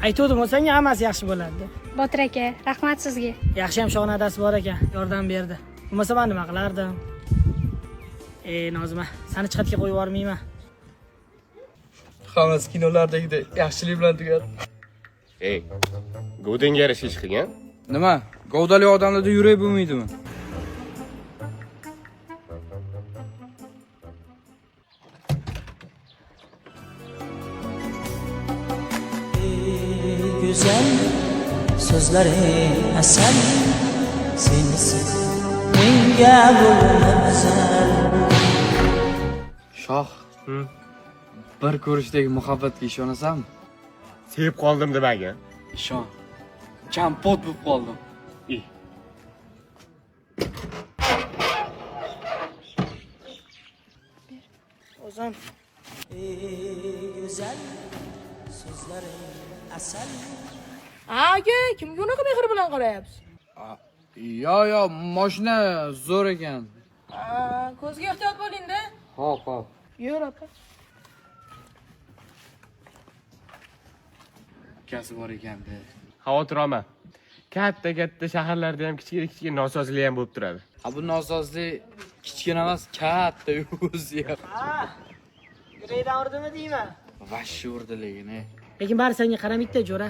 Aytdim, o'zingga hammasi yaxshi bo'ladi. Botir aka, rahmat sizga. Yaxshi ham shog'onadasi bor ekan, yordam berdi. Bo'lmasa men nima qilardim? Nozima, seni chiqatga qo'yib yubormayman. Hammasi kinolardagidek yaxshilik bilan tugadi. G'udinga yarasha ish qilgan. Nima? Govdali odamlarda yurak bo'lmaydimi? Güzel sözleri asal sensiz menga bo'lmasal. Shoh. Bir ko'rishdagi muhabbatga ishonasanmi? Sevib qoldim demaga. Ishon. Champot bo'lib qoldim. O'zim Güzel sözleri asal. aka, kimga unaqa mehr bilan qarayapsiz? Yo, mashina zo'r ekan. Ko'zga ehtiyot bo'ling-da. Hop. Yur, opa. Ukasi bor ekan-da. Xavotir olma. Katta shaharlarda ham kichkina nosozlik ham bo'lib turadi. Bu nosozlik kichkina emas, katta o'zi ham. Yurakdan urdimi deyman? Vashshi urdiligini. Lekin bari senga qaramaydi-da, jo'ra.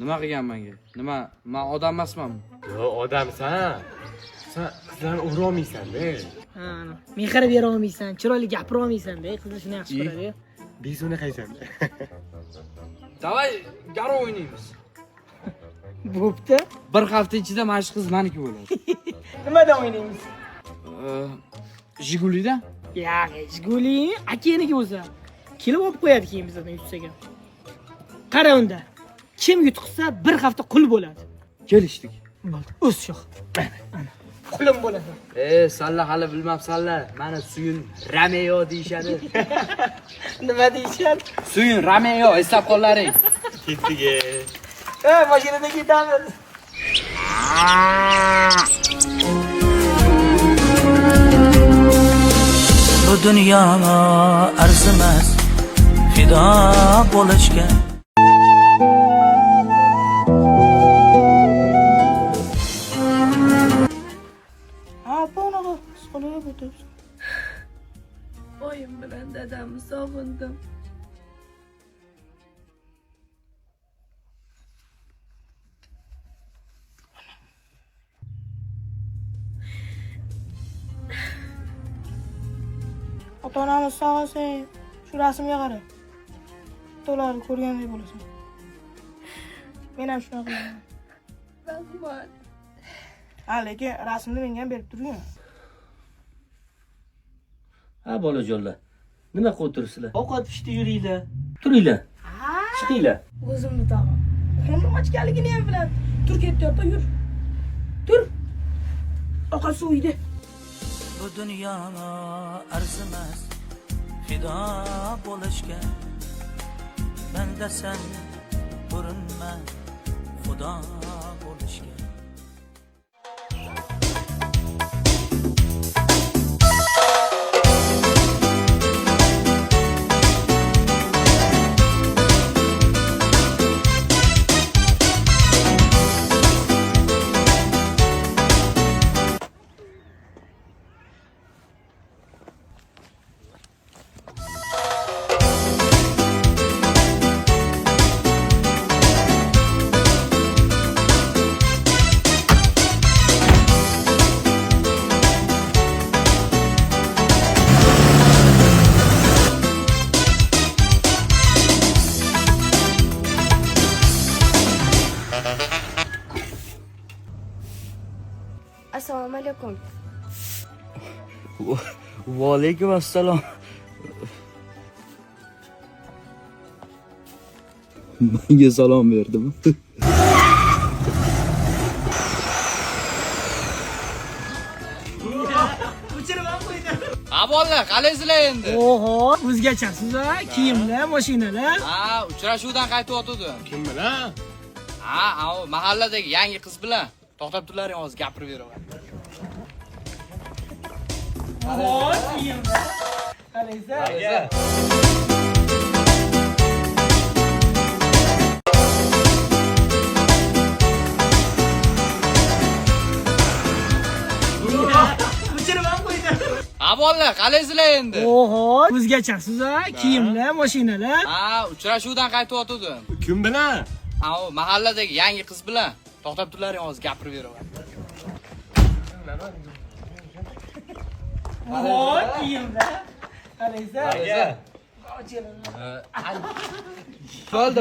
Nima qilgan menga? Nima? Men odam emasmanmi? Yo, odamsan. Sen qizlarni ura olmaysan-da. Mehr bera olmaysan, chiroyli gapira olmaysan-da. Qizlar shuni yaxshi ko'radi-yu. Bezuni qaysan? Davay, garov o'ynaymiz. Bo'pti. Bir hafta ichida mana shu qiz meniki bo'ladi. Nimadan o'ynaymiz? Jigulida? Yo'q, Jiguli akaniki bo'lsa, kelib olib qo'yadi keyin bizdan yutsaga. Qara unda. Kim yutqizsa bir hafta qul bo'ladi. Kelishdik. Bo'ldi. O'z shoh. Qulim bo'ladi. Salla hali bilmabsanlar. Mana suyun Romeo deyshadi. Nima deyishadi? Suyun Romeo, eslab qollaring. Ketdik. Mashinada ketamiz. Bu dünya arzimas fido bo'lishga. Bunaqa psixologga o'tibsiz. Oyim bilan dadamni sog'indim. Ota-onamiz sog' bo'lsang, shu rasmga qara. To'larni ko'rgandek bo'lasan. Men ham shunaqa qilaman. Rahmat. Lekin rasmni menga ham berib turing. Ha bolajonlar, nima qilib o'tirsizlar? Ovqat pishdi, yuringlar. Turinglar. Chiqinglar. O'zimni tag'im. Qo'lim ochganligini ham bilan. Tur ketyapti, yur. Tur. Ovqat suv uyda. Bu dünya arzimas fido bo'lishga. Menda sen ko'rinma xudo bo'lishga. Assalomu alaykum. Va alaykum assalom. Menga salom berdimi? Bolalar, qalaysizlar endi? Oho, o'zgachasiz-a? Kiyimlar, mashinalar. Uchrashuvdan qaytyapti. Kim bilan? Mahalladagi yangi qiz bilan. To'xtab turlaring, hozir gapirib beraman. Oho, kiyimlar. Qalaysiz? Avvallar qalaysizlar endi? Oho, o'zgachasiz ha, kiyimlar, mashinalar. Ha, uchrashuvdan qaytyotgandim. Kim bilan? Ao, mahalladagi yangi qiz bilan. To'xtab turlaring, hozir gapirib beraman. Oho, kiyimlar. Qalaysan? Bo'ldi.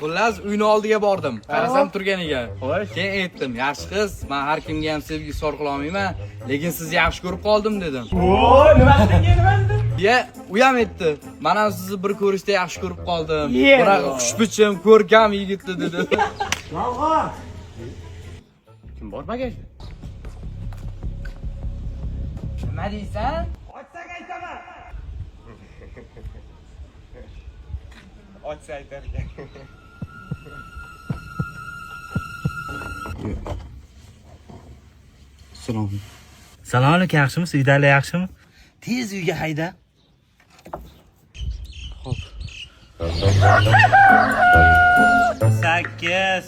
Xullas uyni oldiga bordim. Qarasam turganiga. Xo'sh. Keyin aytdim, yaxshi qiz, men har kimga ham sevgi izhor qila olmayman, lekin sizni yaxshi ko'rib qoldim dedim. Ya, u ham aytdi. Men ham sizni bir ko'rishda yaxshi ko'rib qoldim. Biroq xushbichim, ko'rkam yigitni dedi. Kim bor bagajda? Nima deysan? Ochsa aytarkan. Salom. Salom alaykum, yaxshimisiz? Uydagilar yaxshimi? Tez uyga hayda. Xo'p. 8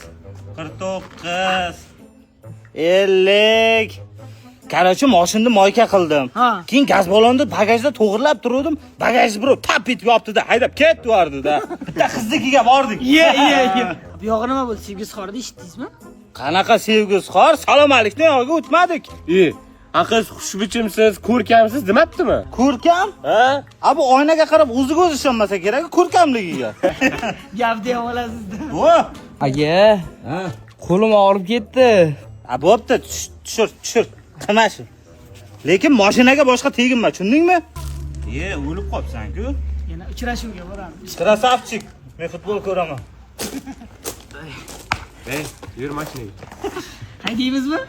49 50. Qarachi, mashinani moyka qildim. Ha. Keyin gaz ballonni bagajda to'g'rilab turdim. Bagajni birov tap etib yopdi-da, haydab ketdi yubordi-da. Bitta qiznikiga bordik. Ye. Bu yog'i nima bo'ldi? Sevgisi xorda eshitdingizmi? Qanaqa sevgisi xor? Salom alaykum yo'g'iga o'tmadik. Qiz xushbichimsiz, ko'rkamsiz demabdimi? Ko'rkam? Ha? Bu oynaga qarab o'ziga o'zi ishonmasa kerak, ko'rkamligiga. Gap deya olasizda. Vo! Aka, qo'lim og'rib ketdi. Bo'pti, tushir. Qilma shu. Lekin mashinaga boshqa teginma, tushundingmi? O'lib qopsan-ku. Yana uchrashuvga boramiz. Krasavchik. Men futbol ko'raman. Yur mashinaga. Haydaymizmi?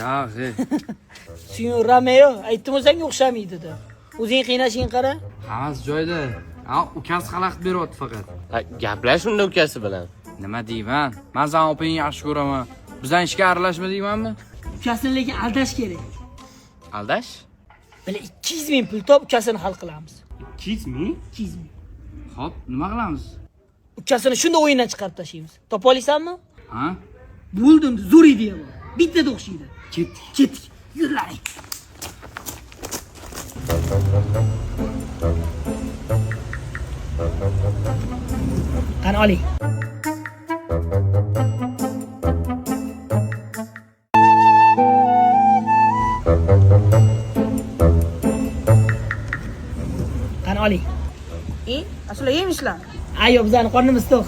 Yo'q, Suyun Romeo, aytdim o'zanga o'xshamaydi-da. O'zing qiynashing qara. hammasi joyida. Ukasi xalaqit beryapti faqat. Gaplash unda ukasi bilan. Nima deyman? Men san opangni yaxshi ko'raman. Bizdan ishga aralashma deymanmi? Ukasini lekin aldash kerak. Aldash? Bile 200 ming pul top ukasini hal qilamiz. 200 ming? 200 ming. Xo'p, nima qilamiz? Ukasini shunda o'yindan chiqarib tashlaymiz. Topa olasanmi? Ha? Bo'ldim, zo'r ideya bor. Bittada o'xshaydi. Ketdik. Yurlaring. Qani oling. Qani oling. Asli yeymishlar. Ayo, bizani qornimiz to'q.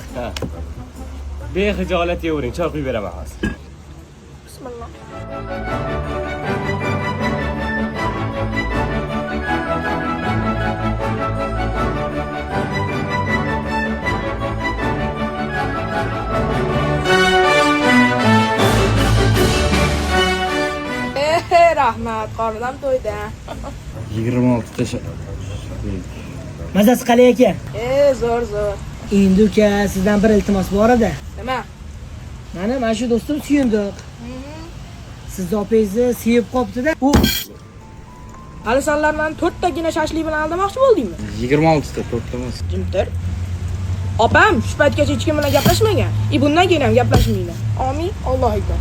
Bexijolat yevering, choy quyib beraman hozir. Bismillah. Rahmat, qornam to'ydi. 26 ta Mazasi qalay ekan? Zo'r. Endi uka, sizdan bir iltimos bor edi. Nima? Mana shu do'stim suyundiq. Sizni opangizni sevib qopti-da. U Hali senlar meni 4 tagina shashlik bilan aldamoqchi bo'ldingmi? 26 ta, 4 ta emas. Jimtir. Opam shu paytgacha hech kim bilan gaplashmagan. Bundan keyin ham gaplashmaydi. Amin. Alloh akbar.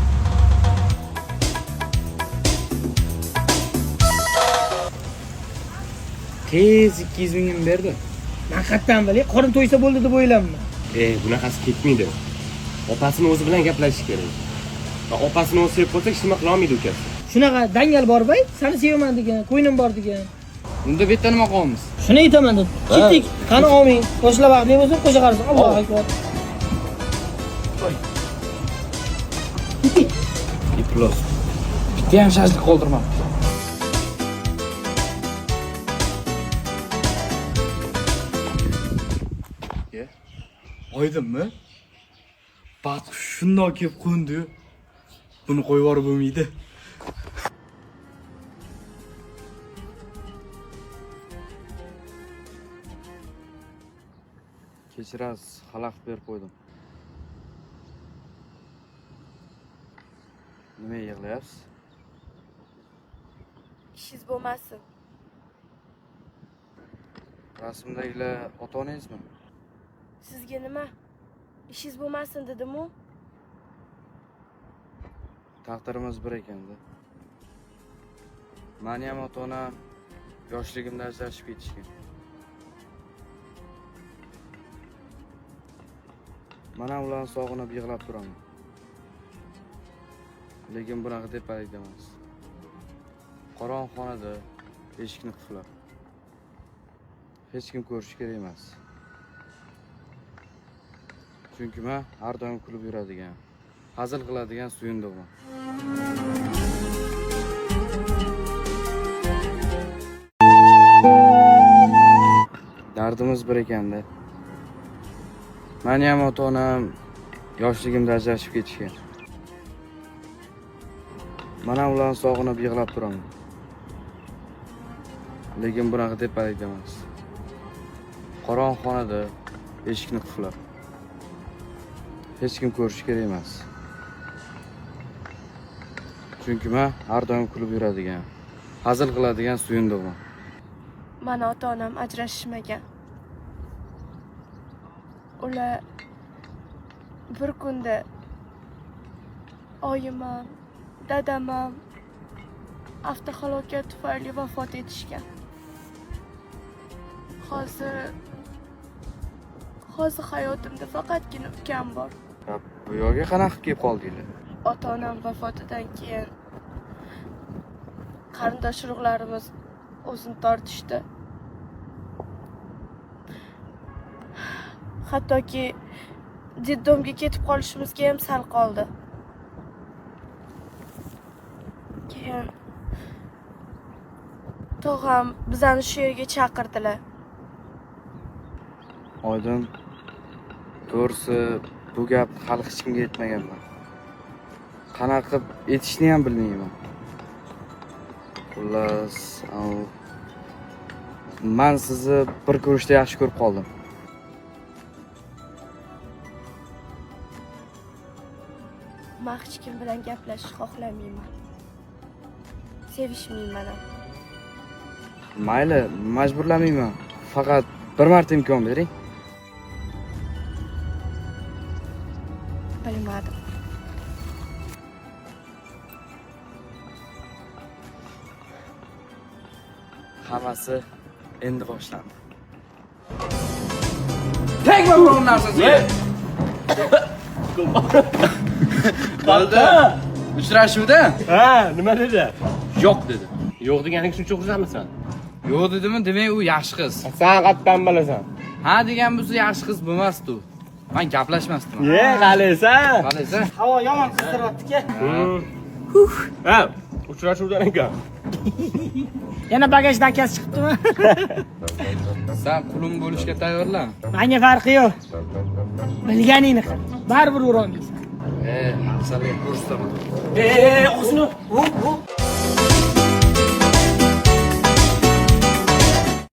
Tez 200 mingni berdi. haqiqatan bilay, qorin to'ysa bo'ldi deb o'ylamman. Bunaqasi ketmaydi. Opasini o'zi bilan gaplashish kerak. Va opasini o'zi sevib qolsa hech nima qila olmaydi ukasi. Shunaqa dangal borbay, seni sevaman degan, qo'ynim bor degan. Unda bu yerda nima qilamiz? Shuni aytaman deb. Ketdik. Qani omin. Qo'shla vaqtli bo'lsin, qo'sha qarsin. Allohu akbar. Iplos. Bitta ham shashlik qoldirma. Oydinmi? Baxt shundoq kelib qo'ndi. Buni qo'yib yuborib bo'lmaydi. Kechirasiz, xalaqit berib qo'ydim. Nima yig'layapsiz? Ishingiz bo'lmasin. Rasmdagilar ota-onangizmi? Sizga nima? Ishingiz bo'lmasin dedim-ku. Taqdirimiz bir ekanda. Meni ham ota-onam yoshligimda ajrashib ketishgan. Mana ularni sog'inib yig'lab turaman. Lekin bunaqa tepalik emas. Qorong'xonada eshikni qulflab. Hech kim ko'rishi kerak emas. Chunki men har doim kulib yuradigan, hazil qiladigan suyundiqman. Dardimiz bir ekanda. Meni ham ota-onam yoshligimda ajrashib ketishgan. Mana ularni sog'inib yig'lab turaman. Lekin bunaqa tepalik emas. Qorong'xonada eshikni qulflab. Hech kim ko'rishi kerak emas. Chunki men har doim kulib yuradigan, hazil qiladigan suyundiqman. Mana ota-onam ajrashishmagan. Ular bir kunda oyim ham, dadam ham avtohalokat tufayli vafot etishgan. Hozir hayotimda faqatgina ukam bor. Bu yo'lga qanaqa kelib qoldinglar? Ota-onam vafotidan keyin qarindosh urug'larimiz o'zini tortishdi. Hattoki detdomga ketib qolishimizga ham sal qoldi. Keyin tog'am bizani shu yerga chaqirdilar. Oydin, to'g'risi bu gap hali hech kimga yetmaganman. Qanaqa qilib etishni ham bilmayman. Xullas, men sizni bir ko'rishda yaxshi ko'rib qoldim. Men hech kim bilan gaplashishni xohlamayman. Sevishmayman ham. Mayli, majburlamayman. Faqat bir marta imkon bering. Bilmadim. Hammasi endi boshlandi. Tegma bu narsasiga. Bo'ldi. Uchrashuvda? Ha, nima dedi? Yo'q dedi. Yo'q deganing shuncha xursandmisan? Yo'q dedimi? Demak, u yaxshi qiz. Sen qayerdan bilasan? Ha degan bo'lsa yaxshi qiz bo'lmasdi. Men gaplashmasdim. Qalaysan? Qalaysa? Havo yomon qizdiryapti-ku. Ha, uchrashuvdan ekan. Yana bagajdan akasi chiqibdimi? Sen qulim bo'lishga tayyorlan. Menga farqi yo'q. Bilganingni qil. Baribir ura olmaysan. Afzalga ko'rsataman. Og'zini.